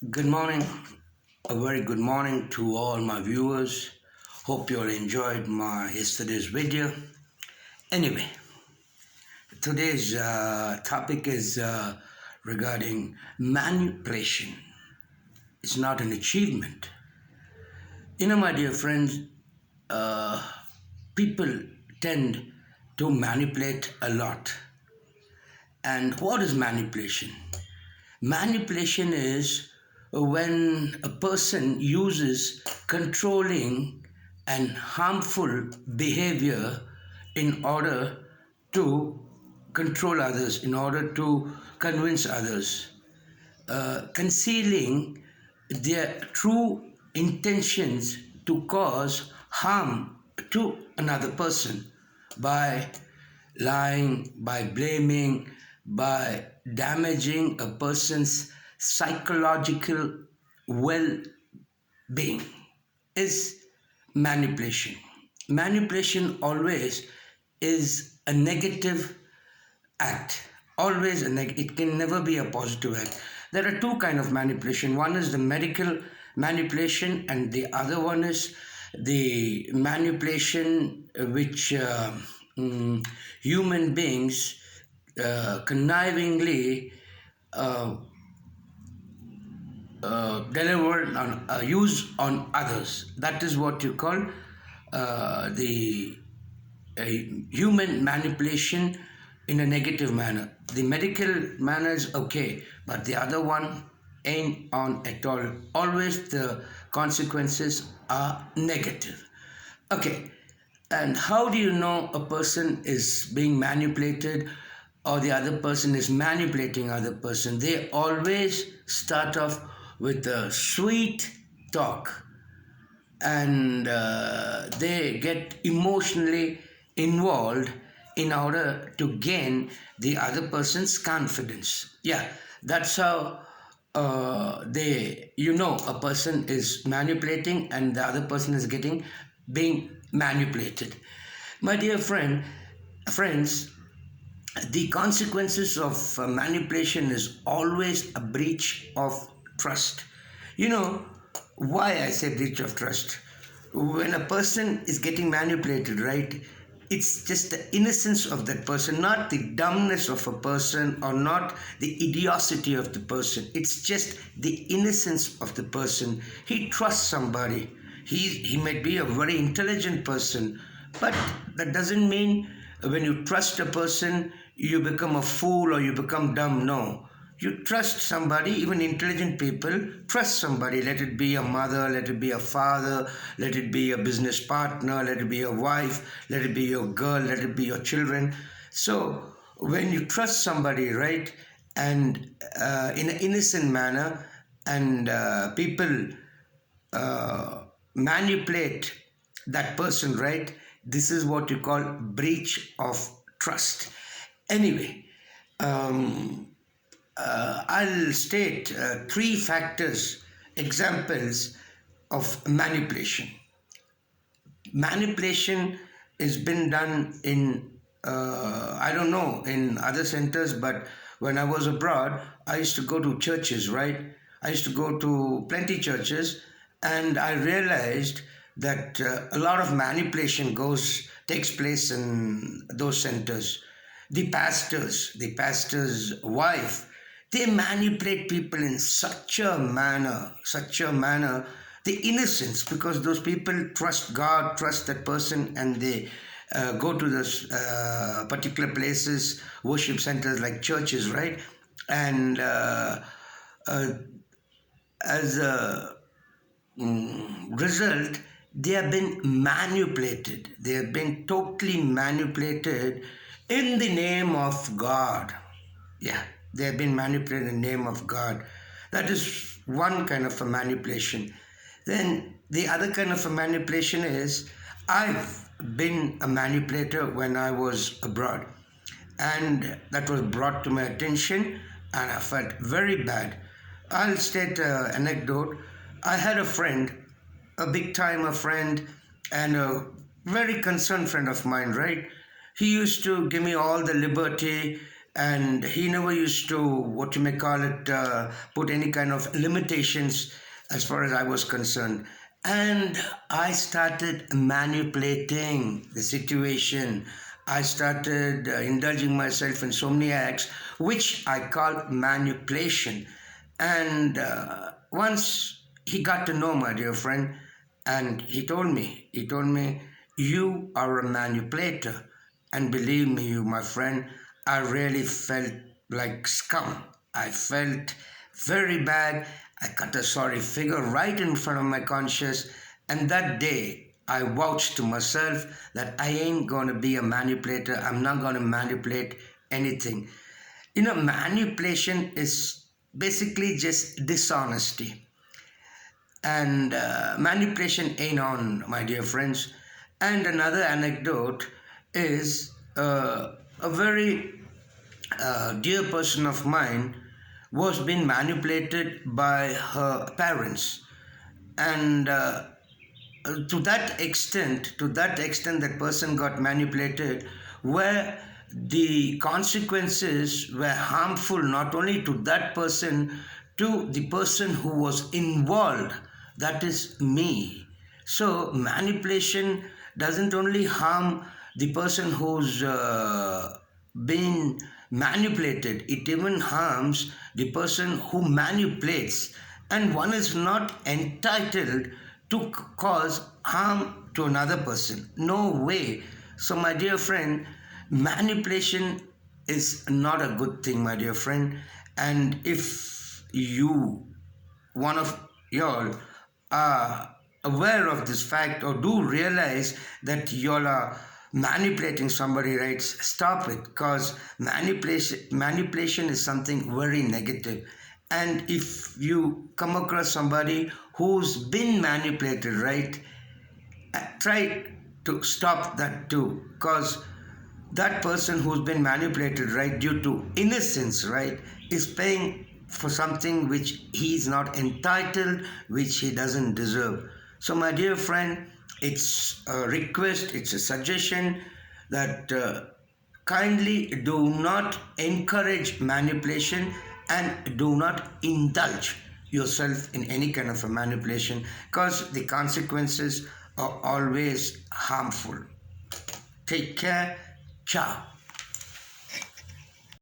Good morning. A very good morning to all my viewers. Hope you all enjoyed my yesterday's video. Anyway, today's topic is regarding manipulation. It's not an achievement. My dear friends, uh, people tend to manipulate a lot. And what is manipulation? Manipulation is when a person uses controlling and harmful behavior in order to control others, in order to convince others, concealing their true intentions to cause harm to another person by lying, by blaming, by damaging a person's psychological well being is manipulation. Manipulation always is a negative act, always it can never be a positive act. There are two kind of manipulation. One is the medical manipulation, and the other one is the manipulation which human beings connivingly uh, deliver on use on others. That is what you call the human manipulation in a negative manner. The medical manner is okay, but the other one ain't on at all. Always the consequences are negative. Okay, and how do you know a person is being manipulated or the other person is manipulating other person? They always start off with a sweet talk, and they get emotionally involved in order to gain the other person's confidence. Yeah, that's how a person is manipulating and the other person is getting being manipulated. My dear friends, the consequences of manipulation is always a breach of trust. You know why I say breach of trust? When a person is getting manipulated, right? It's just the innocence of that person, not the dumbness of a person or not the idiocy of the person. It's just the innocence of the person. He trusts somebody. He might be a very intelligent person, but that doesn't mean when you trust a person you become a fool or you become dumb. No, you trust somebody. Even intelligent people trust somebody. Let it be a mother, let it be a father, let it be a business partner, let it be a wife, let it be your girl, let it be your children. So when you trust somebody, right, and in an innocent manner, and people manipulate that person, right, this is what you call breach of trust. Anyway, I'll state three factors, examples of manipulation. Manipulation has been done in, I don't know, in other centers, but when I was abroad, I used to go to churches, right? I used to go to plenty churches, and I realized that a lot of manipulation takes place in those centers. The pastor's wife, they manipulate people in such a manner, the innocence, because those people trust God, trust that person, and they go to those particular places, worship centers like churches, right? And uh, as a result, they have been manipulated. They have been totally manipulated in the name of God. Yeah, they have been manipulated in the name of God. That is one kind of a manipulation. Then the other kind of a manipulation is, I've been a manipulator when I was abroad, and that was brought to my attention, and I felt very bad. I'll state an anecdote. I had a friend, a big timer friend, and a very concerned friend of mine, right? He used to give me all the liberty and he never used to, what you may call it, put any kind of limitations as far as I was concerned. And I started manipulating the situation. I started indulging myself in so many acts, which I call manipulation. And once he got to know my dear friend, and he told me, you are a manipulator. And believe me, you, my friend, I really felt like scum. I felt very bad. I cut a sorry figure right in front of my conscience. And that day, I vouched to myself that I ain't going to be a manipulator. I'm not going to manipulate anything. Manipulation is basically just dishonesty. And manipulation ain't on, my dear friends. And another anecdote is a very dear person of mine was being manipulated by her parents, and to that extent that person got manipulated, where the consequences were harmful not only to that person, to the person who was involved, that is me. So manipulation doesn't only harm the person who's been manipulated, it even harms the person who manipulates. And one is not entitled to cause harm to another person. No way. So, my dear friend, manipulation is not a good thing, my dear friend. And if you, one of y'all, are aware of this fact or do realize that y'all are manipulating somebody, right, stop it, because manipulation is something very negative. And if you come across somebody who's been manipulated, right, try to stop that too, because that person who's been manipulated, right, due to innocence, right, is paying for something which he's not entitled, which he doesn't deserve. So, my dear friend, it's a request, it's a suggestion that kindly do not encourage manipulation and do not indulge yourself in any kind of a manipulation, because the consequences are always harmful. Take care. Ciao.